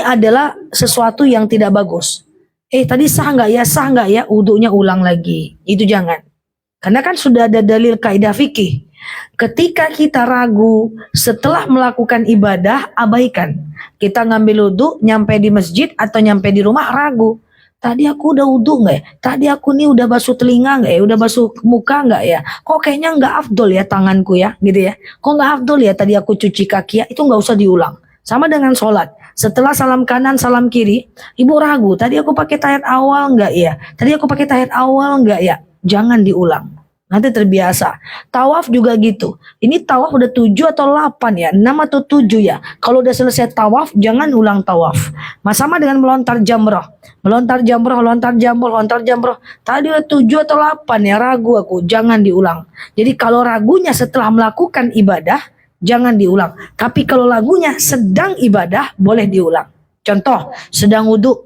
adalah sesuatu yang tidak bagus. Tadi sah nggak ya? Sah nggak ya? Wudunya ulang lagi. Itu jangan. Karena kan sudah ada dalil kaidah fikih. Ketika kita ragu setelah melakukan ibadah, abaikan. Kita ngambil wudu, nyampe di masjid atau nyampe di rumah ragu. Tadi aku udah wudu nggak ya? Tadi aku nih udah basuh telinga nggak ya? Udah basuh muka nggak ya? Kok kayaknya nggak afdol ya tanganku ya? Gitu ya? Kok nggak afdol ya tadi aku cuci kaki ya? Itu nggak usah diulang. Sama dengan sholat. Setelah salam kanan, salam kiri, ibu ragu. Tadi aku pakai tahiyat awal nggak ya? Tadi aku pakai tahiyat awal nggak ya? Jangan diulang. Nanti terbiasa. Tawaf juga gitu. Ini tawaf udah 7 atau 8 ya? 6 atau 7 ya? Kalau udah selesai tawaf, jangan ulang tawaf. Sama dengan melontar jamrah. Melontar jamrah, lontar jamrah, lontar jamrah. Tadi udah 7 atau 8 ya? Ragu aku. Jangan diulang. Jadi kalau ragunya setelah melakukan ibadah, jangan diulang. Tapi kalau lagunya sedang ibadah, boleh diulang. Contoh, sedang wudhu.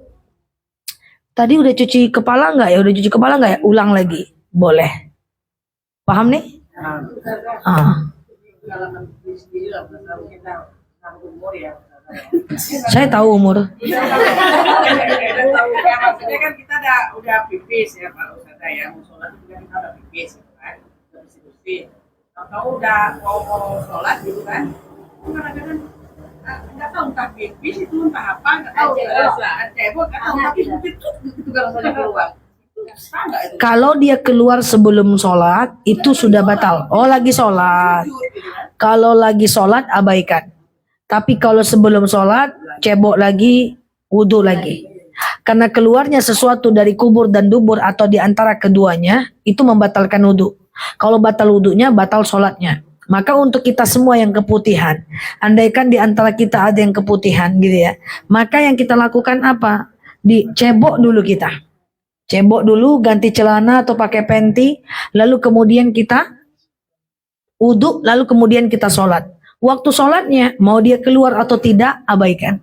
Tadi udah cuci kepala nggak ya? Udah cuci kepala nggak ya? Ulang lagi. Boleh. Paham nih? Saya tahu umur. Maksudnya kan kita udah pipis ya Pak Ustadz ya, mau sholat juga kita udah pipis gitu kan, udah bersih-bersih. Kalau udah mau sholat gitu kan, kadang-kadang nggak tahu entah pipis itu entah apa, nggak tahu cebok nggak tahu, tapi itu kalau saja keluar. Kalau dia keluar sebelum sholat, itu sudah batal. Oh, lagi sholat. Kalau lagi sholat, abaikan. Tapi kalau sebelum sholat, cebok lagi, wudhu lagi. Karena keluarnya sesuatu dari kubur dan dubur atau di antara keduanya, itu membatalkan wudhu. Kalau batal wudhunya, batal sholatnya. Maka untuk kita semua yang keputihan, andaikan di antara kita ada yang keputihan gitu ya, maka yang kita lakukan apa? Dicebok dulu kita. Cebok dulu, ganti celana atau pakai penti, lalu kemudian kita wudhu, lalu kemudian kita sholat. Waktu sholatnya, mau dia keluar atau tidak, abaikan.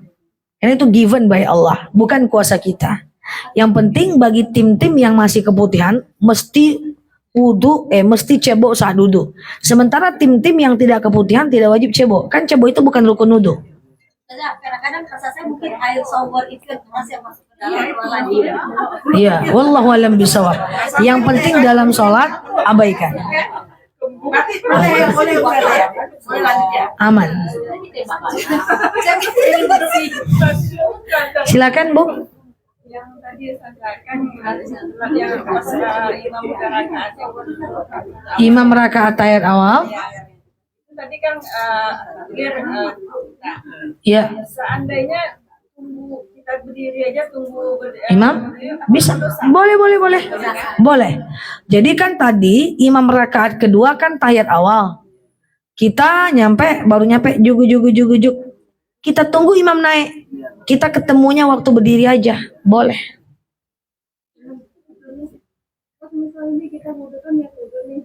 Ini itu given by Allah, bukan kuasa kita. Yang penting bagi tim-tim yang masih keputihan, mesti wudhu, mesti cebok saat wudhu. Sementara tim-tim yang tidak keputihan, tidak wajib cebok. Kan cebok itu bukan rukun wudhu. Kadang-kadang rasa saya mungkin air shower itu masih masuk ke dalam lagi. Iya, wallahu alam bisawab. Yang penting dalam sholat, abaikan. Boleh lanjut ya. Aman. Silakan Bu. Yang tadi sampaikan yang pas imam udah rakaat Imam rakaat tahiyat awal. itu tadi kan Ya, seandainya tunggu kita berdiri aja tunggu imam bisa. Boleh. Jadi kan tadi imam rakaat kedua kan tahiyat awal. Kita baru nyampe jugu. Kita tunggu imam naik. Kita ketemunya waktu berdiri aja. Boleh. misalnya ini kita wudhu kan ya wudhu nih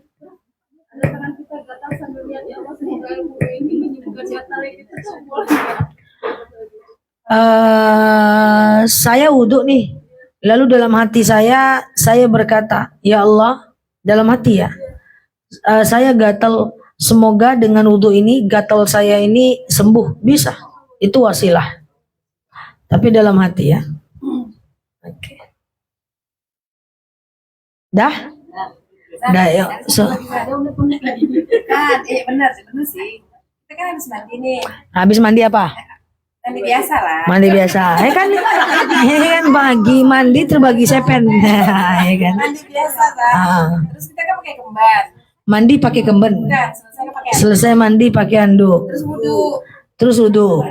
ada tangan kita gatal sambil lihat ya Allah semoga wudhu ini bukan gatal gitu tuh boleh Saya wudhu nih. Lalu dalam hati saya berkata, ya Allah, dalam hati ya, saya gatal. Semoga dengan wudhu ini gatal saya ini sembuh. Bisa. Itu wasilah. Tapi dalam hati ya. Oke. Dah? Dah yuk. Benar sih. Kita kan habis mandi nih. Habis mandi apa? Mandi biasa lah. Mandi biasa. Ini kan pagi mandi terbagi sepen. Ya kan? Mandi biasa lah. Terus kita kan pakai kembar. Mandi pakai kemben. Bukan, selesai kan pakai Selesai mandi pakai handuk. terus wudhu. Terus wudhu.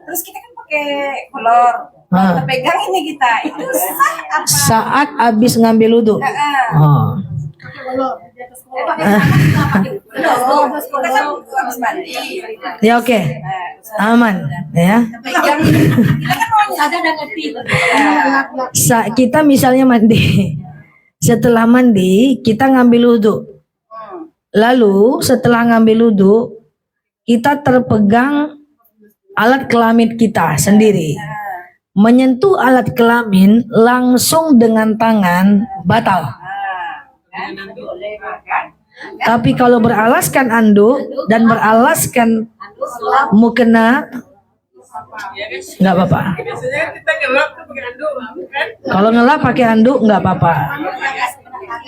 Terus kita kan pakai kolor. Kita pegang ini kita. Itu sah apa? Saat habis ngambil wudhu. Oh. Kita kan habis mandi. Ya oke. Aman ya. Pegang ini. Kita kan mau Ada dan ngerti. Kita misalnya mandi. Setelah mandi kita ngambil wudhu. Lalu setelah ngambil wudhu kita terpegang alat kelamin kita sendiri. Menyentuh alat kelamin langsung dengan tangan batal. Tapi kalau beralaskan anduk dan beralaskan Anduk, mukena, nggak apa-apa. Biasanya kita ngelap tuh pakai anduk, kan? Kalau ngelap pakai anduk nggak apa-apa.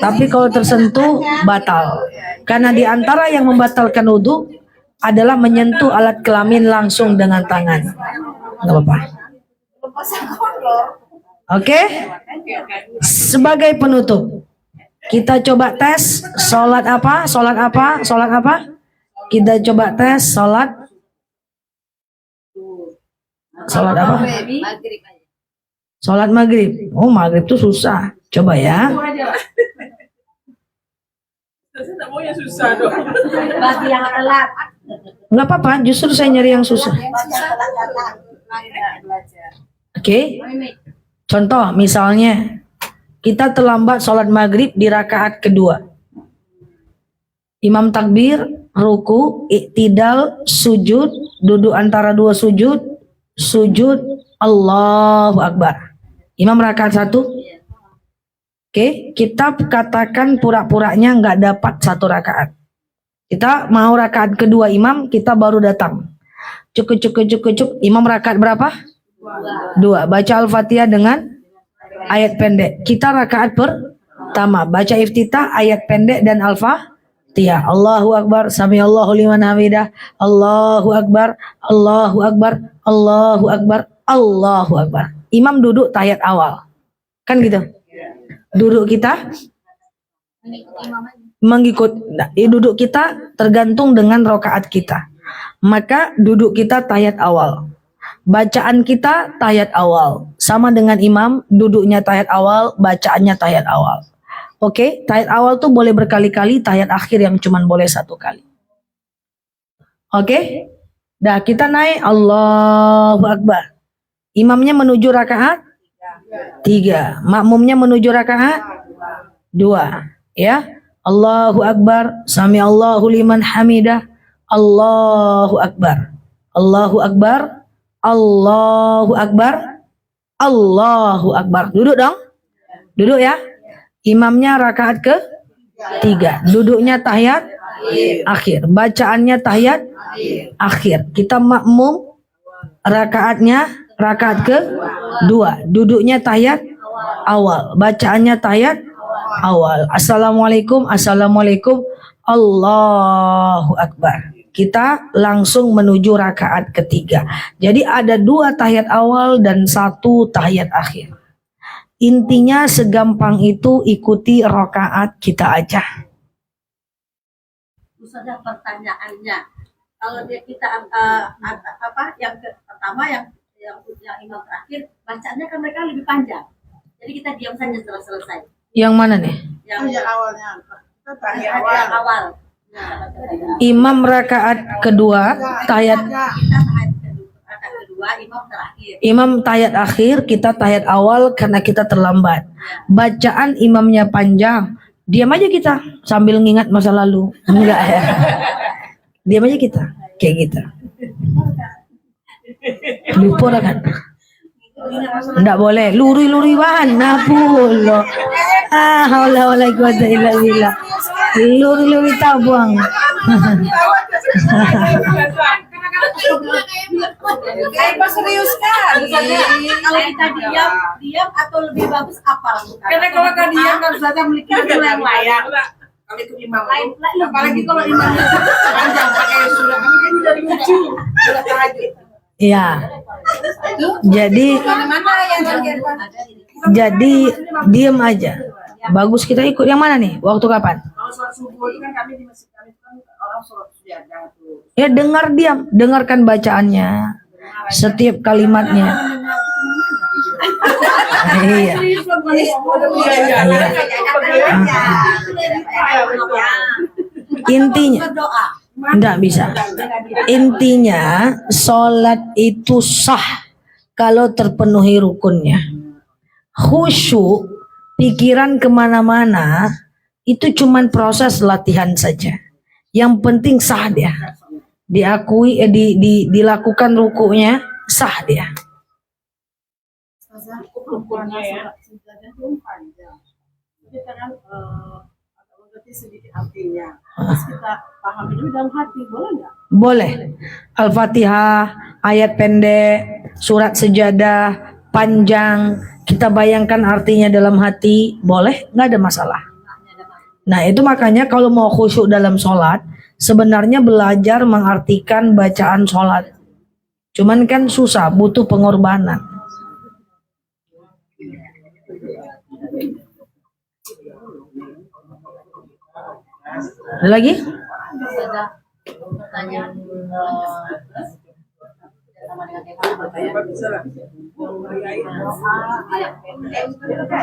Tapi kalau tersentuh batal. Karena di antara yang membatalkan wudhu adalah menyentuh alat kelamin langsung dengan tangan. Nggak apa-apa. Oke? Sebagai penutup, kita coba tes sholat apa? Sholat apa? Sholat apa? Kita coba tes sholat. Sholat apa? Sholat maghrib. Oh, maghrib tuh susah. Coba ya. Saya tak mau yang susah dong. bagi yang telat. Nggak apa-apa, justru saya nyari yang susah. Oke? Contoh misalnya, kita terlambat sholat maghrib di rakaat kedua. Imam takbir, ruku, iktidal, sujud, duduk antara dua sujud, sujud, Allahu Akbar. Imam rakaat satu. Oke, kita katakan pura-puranya nggak dapat satu rakaat. Kita mau rakaat kedua imam, kita baru datang. Cuk. Imam rakaat berapa? Dua. Baca Al-Fatihah dengan ayat pendek. Kita rakaat pertama. Baca iftitah, ayat pendek dan Al-Fatihah. Allahu Akbar, samiallahu liman hamidah. Allahu Akbar, Allahu Akbar, Allahu Akbar, Allahu Akbar. Imam duduk tahiyat awal. Kan gitu? Duduk kita mengikut, duduk kita tergantung dengan rokaat kita. Maka duduk kita tahiyat awal, bacaan kita tahiyat awal, sama dengan imam, duduknya tahiyat awal, bacaannya tahiyat awal. Oke, tahiyat awal tuh boleh berkali-kali, tahiyat akhir yang cuman boleh satu kali. Oke, dah kita naik Allahu Akbar. Imamnya menuju rakaat 3, makmumnya menuju rakaat 2, ya. Allahu Akbar, sami Allahu liman hamidah, Allahu Akbar, Allahu Akbar, Allahu Akbar, Allahu Akbar. Duduk dong, duduk ya. Imamnya rakaat ke 3, duduknya tahiyat akhir, bacaannya tahiyat akhir. Kita makmum rakaatnya rakaat ke 2, duduknya tahiyat awal, bacaannya tahiyat awal. Assalamualaikum, assalamualaikum, Allahu Akbar. Kita langsung menuju rakaat ketiga. Jadi ada 2 tahiyat awal dan 1 tahiyat akhir. Intinya segampang itu, ikuti rakaat kita aja. Ustazah, pertanyaannya, kalau kita yang pertama yang imam terakhir bacanya kan mereka lebih panjang, jadi kita diam saja setelah selesai. Yang mana nih? Yang awalnya. yang awal. Imam rakaat kedua tahiyat, Kita rakaat kedua, imam terakhir. imam tahiyat akhir, kita tahiyat awal karena kita terlambat. Bacaan imamnya panjang, diam aja kita sambil ngingat masa lalu. Enggak ya. Diam aja kita kayak gitu. Lupa kan? Enggak boleh luri-luri bahan napulo. Haula wala quwata illa billah. Luri-luri tabung. Serius kan? Kalau kita diam atau lebih bagus apa lakukan? Karena kalau kan dia kan saja memiliki yang layak. Kalau itu imam, apalagi kalau imamnya panjang pakai surat, kan jadi lucu. Surat tahajud. Iya. Jadi diem aja. Bagus kita ikut. Yang mana nih? Waktu kapan? Kalau sholat subuh itu kan kami di masjid kami itu kan orang sholat sujadah tuh. Ya dengar diam, dengarkan bacaannya. Setiap kalimatnya. Iya. Intinya Berdoa. enggak bisa. Intinya sholat itu sah kalau terpenuhi rukunnya. Khusyuk, pikiran kemana-mana, itu cuman proses latihan saja. Yang penting sah dia. Diakui, dilakukan rukunya, sah dia. Rukunnya ya. Kita kan Berarti sedikit artinya. Terus kita pahami dulu dalam hati, boleh nggak? Boleh. Al-Fatihah, ayat pendek, surat sejadah, panjang, kita bayangkan artinya dalam hati, boleh, nggak ada masalah. Nah itu makanya kalau mau khusyuk dalam sholat, sebenarnya belajar mengartikan bacaan sholat. Cuman kan susah, butuh pengorbanan. Ada lagi? Ada pertanyaan sama dengan tema ayat pendek yang kedua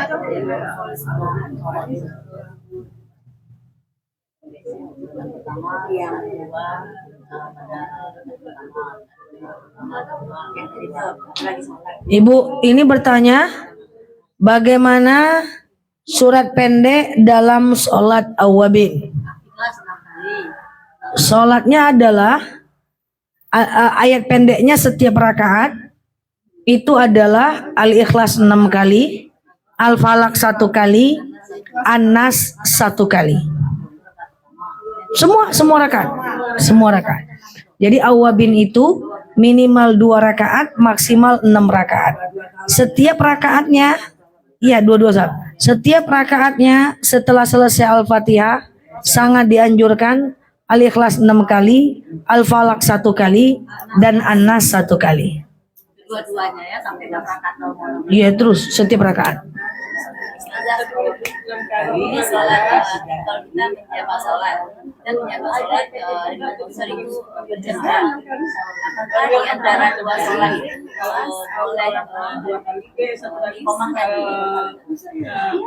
Ibu ini bertanya, bagaimana surat pendek dalam sholat awabin? ikhlas 6 kali. Sholatnya adalah ayat pendeknya setiap rakaat itu adalah Al-Ikhlas 6 kali, Al-Falaq 1 kali, An-Nas 1 kali. Semua rakaat. Jadi awabin itu minimal 2 rakaat, maksimal 6 rakaat. Setiap rakaatnya, iya dua-dua saat. Setiap rakaatnya setelah selesai Al-Fatihah sangat dianjurkan Al-Ikhlas 6 kali, Al-Falaq 1 kali, dan An-Nas 1 kali. Dua-duanya ya sampai 6 rakaat kalau Iya terus setiap rakaat. ini sholat kalau kita menjaga sholat dan menjaga sholat sering berjamaah. Apakah di antara dua sholat boleh iqamah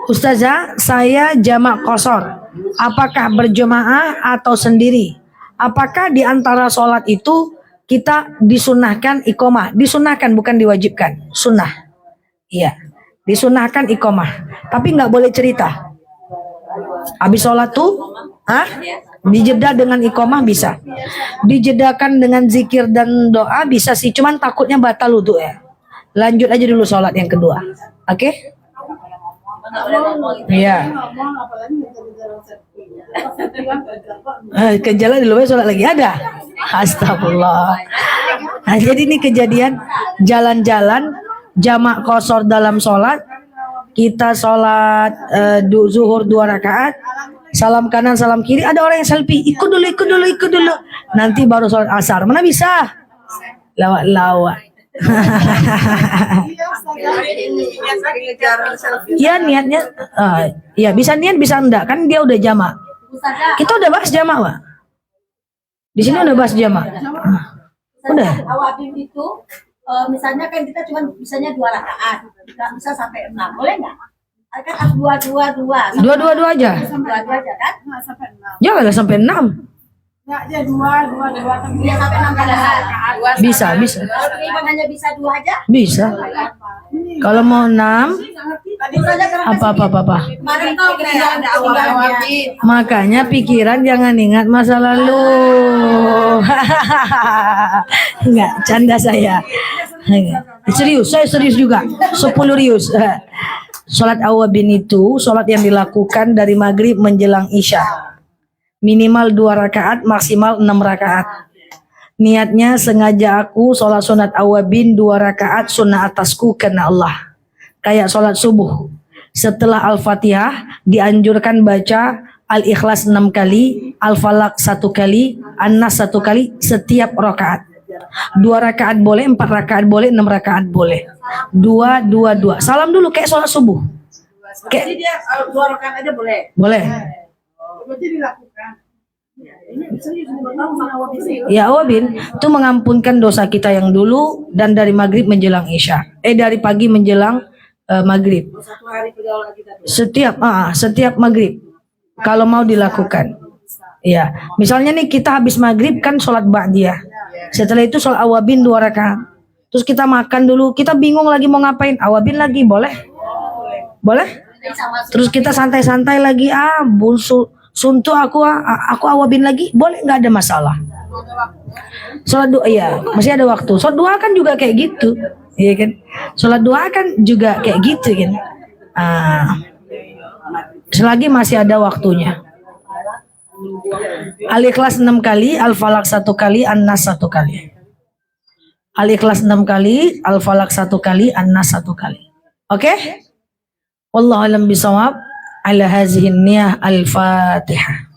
Ustazah, saya jamak qashar. Apakah berjamaah atau sendiri? Apakah di antara sholat itu kita disunahkan iqamah? Disunahkan bukan diwajibkan. Sunnah. Iya. Disunahkan iqamah. Tapi nggak boleh cerita. Habis sholat tuh, dijeda dengan iqamah bisa. Dijedakan dengan zikir dan doa bisa sih. Cuman takutnya batal wudu ya. Lanjut aja dulu sholat yang kedua. Oke? Iya. Gejala di luar sholat lagi ada. Astagfirullah. Nah, jadi ini kejadian jalan-jalan jamak qashar dalam sholat. Kita sholat zuhur 2 rakaat, salam kanan salam kiri, ada orang yang selfie, ikut dulu. Nanti baru sholat asar. Mana bisa? Lawak. Ya niatnya, ya bisa niat bisa enggak kan dia udah jamak. Kita udah bahas jamak, Pak. Di sini udah bahas jamak. Udah. Awabin itu misalnya kan kita cuma bisanya 2 rakaat, nggak bisa sampai 6, boleh nggak? Kan harus 2 Dua aja. 2 aja kan? Nggak sampai 6. Janganlah sampai 6. Nggak aja 2. Iya sampai 6 rakaat. Bisa. Kalau imam hanya bisa 2 aja? Bisa. Kalau mau 6, apa. Kemarin kau ketinggalan awabin. Makanya pikiran jangan ingat masa lalu. Enggak, canda saya. Serius, saya serius juga. 10 rius. Sholat awabin itu sholat yang dilakukan dari maghrib menjelang isya. Minimal 2 rakaat, maksimal 6 rakaat. Niatnya sengaja aku sholat sunat awabin 2 rakaat sunnah atasku karena Allah. Kayak sholat subuh. Setelah Al-Fatihah dianjurkan baca Al-Ikhlas 6 kali, Al-Falaq 1 kali, An-Nas 1 kali setiap rakaat. 2 rakaat boleh, 4 rakaat boleh, 6 rakaat boleh. 2. Salam dulu kayak sholat subuh. Jadi dia 2 rakaat aja boleh. Boleh. Berarti dilakukan. Ini serius mau tahu mana awabin itu. Ya awabin itu mengampunkan dosa kita yang dulu dan dari maghrib menjelang isya. Dari pagi menjelang maghrib. 1 hari perjalanan kita. Setiap maghrib kalau mau dilakukan. Ya, misalnya nih kita habis maghrib kan sholat ba'diyah. Setelah itu sholat awabin 2 rakaat. Terus kita makan dulu, kita bingung lagi mau ngapain, awabin lagi boleh? Boleh? Terus kita santai-santai lagi, suntuk aku awabin lagi, boleh, nggak ada masalah. Sholat doa, iya, masih ada waktu. Sholat doa kan juga kayak gitu, iya kan? Sholat doa kan juga kayak gitu kan? Selagi masih ada waktunya. Al-Ikhlas 6 kali, Al-Falaq 1 kali, An-Nas 1 kali. Al-Ikhlas 6 kali, Al-Falaq 1 kali, An-Nas 1 kali. Oke? Wallahu alam bisawab. Ala hazihi niyah Al-Fatihah.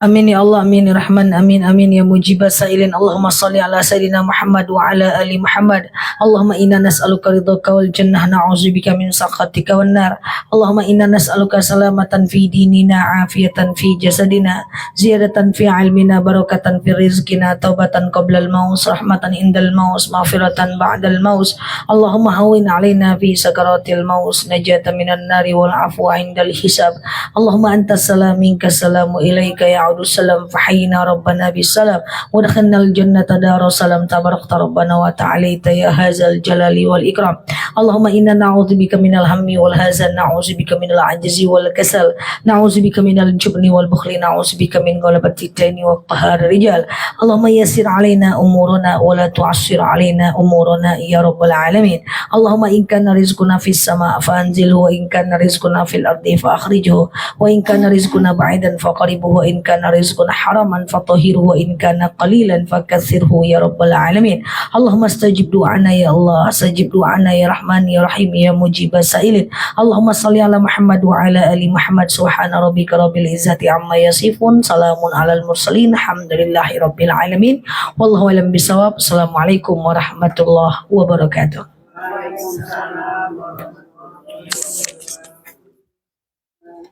Amin ya Allah, amin ya Rahman, amin amin ya mujibas sa'ilin. Allahumma salli ala sayyidina Muhammad wa ala ali Muhammad. Allahumma inna nas'aluka ridhaka wal jannah, na'udzubika min sakhatika wan nar. Allahumma inna nas'aluka salamatan fi dinina, afiyatan fi jasadina, ziyadatan fi ilmina, barakatan fi rizqina, taubatan qabla al-maut, rahmatan indal maut, maghfiratan ba'dal maut. Allahumma hawwin alaina fi sakaratil maut, najatan minan nari wal afwa indal hisab. Allahumma antas salam minka salamu ilaika ya salam fahayna rabbana bisalam wa dakhalnal jannata darussalam tabarakta rabbana wa ta'alaita ya hazal jalali wal ikram. Allahumma inna na'udzubika minal hammi wal hazan, na'udzubika minal ajzi wal kasal, na'udzubika minal jubni wal bukhli, na'udzubika min ghalabati daini wa qahar rijal. Allahumma yassir alaina umurana wa la tu'assir alaina umurana ya rabbal alamin. Allahumma in kana rizquna fis sama' fa anzilhu, wa in kana rizquna fil ardi fa akhrijhu, wa in kana rizquna ba'idan fa qaribhu, wa in kana rizquna haraman fatahhirhu, wa in kana qalilan fakaththirhu ya rabbal alamin. Allahumma astajib du'ana ya Allah, astajib du'ana ya Rahman ya Rahim ya mujibas sa'ilin. Allahumma salli ala Muhammad wa ala ali Muhammad. Subhana rabbika rabbil izzati amma yasifun, salamun alal mursalin, alhamdulillahi rabbil alamin. Wallahu alam bisawab. Assalamualaikum warahmatullahi wabarakatuh.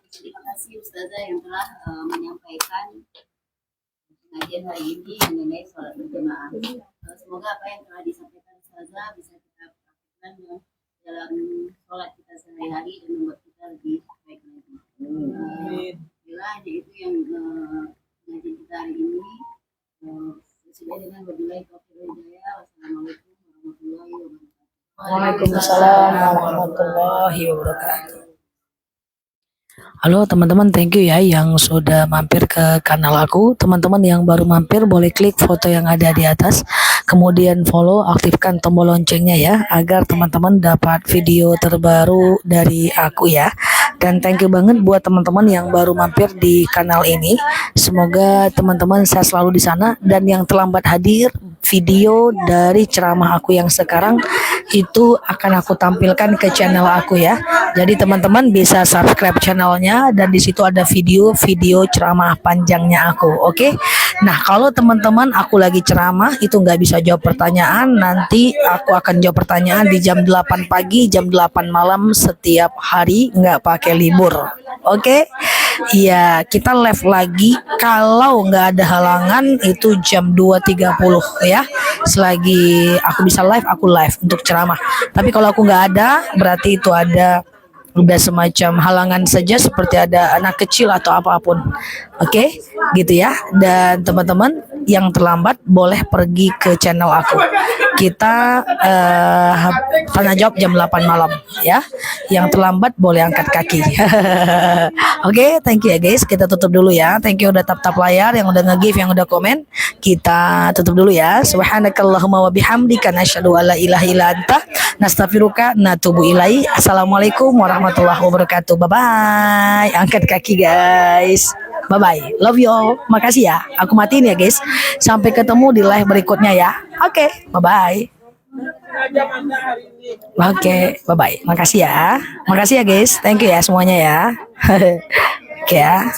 Terima kasih Ustazah yang telah menyampaikan pengajian hari ini mengenai sholat berjamaah. Semoga apa yang telah disampaikan Ustazah bisa kita praktikkan dalam sholat kita sehari-hari dan membuat kita lebih baik lagi. Bila hanya itu yang pengajian kita hari ini. Sesuai dengan wabillahi taufiq wal hidayah. Wassalamualaikum warahmatullahi wabarakatuh. Waalaikumsalam warahmatullahi wabarakatuh. Halo teman-teman, thank you ya yang sudah mampir ke kanal aku. Teman-teman yang baru mampir boleh klik foto yang ada di atas, kemudian follow, aktifkan tombol loncengnya ya, agar teman-teman dapat video terbaru dari aku ya. Dan thank you banget buat teman-teman yang baru mampir di kanal ini. Semoga teman-teman sehat selalu di sana, dan yang terlambat hadir, video dari ceramah aku yang sekarang itu akan aku tampilkan ke channel aku ya. Jadi teman-teman bisa subscribe channelnya, dan di situ ada video-video ceramah panjangnya aku. Oke. Nah, kalau teman-teman aku lagi ceramah itu nggak bisa jawab pertanyaan, nanti aku akan jawab pertanyaan di jam 8 pagi, jam 8 malam setiap hari, nggak pakai libur. Oke. Iya, kita live lagi kalau nggak ada halangan itu jam 2.30 ya. Selagi aku bisa live, aku live untuk ceramah. Tapi kalau aku nggak ada, berarti itu ada udah semacam halangan saja, seperti ada anak kecil atau apapun. Oke, gitu ya. Dan teman-teman yang terlambat boleh pergi ke channel aku. Kita tanya jawab jam 8 malam ya. Yang terlambat boleh angkat kaki. Oke, thank you ya guys. Kita tutup dulu ya. Thank you udah tap layar, yang udah nge-give, yang udah komen. Kita tutup dulu ya. Subhanakallahumma wa bihamdika nasyhadu alla ilaha illa anta nastaghfiruka natubu ilaihi. Assalamualaikum warahmatullahi wabarakatuh. Bye bye. Angkat kaki guys. Bye bye. Love you all. Makasih ya. Aku matiin ya guys. Sampai ketemu di live berikutnya ya. Oke, bye bye. Oke, bye bye. Makasih ya. Makasih ya guys. Thank you ya semuanya ya. Oke ya.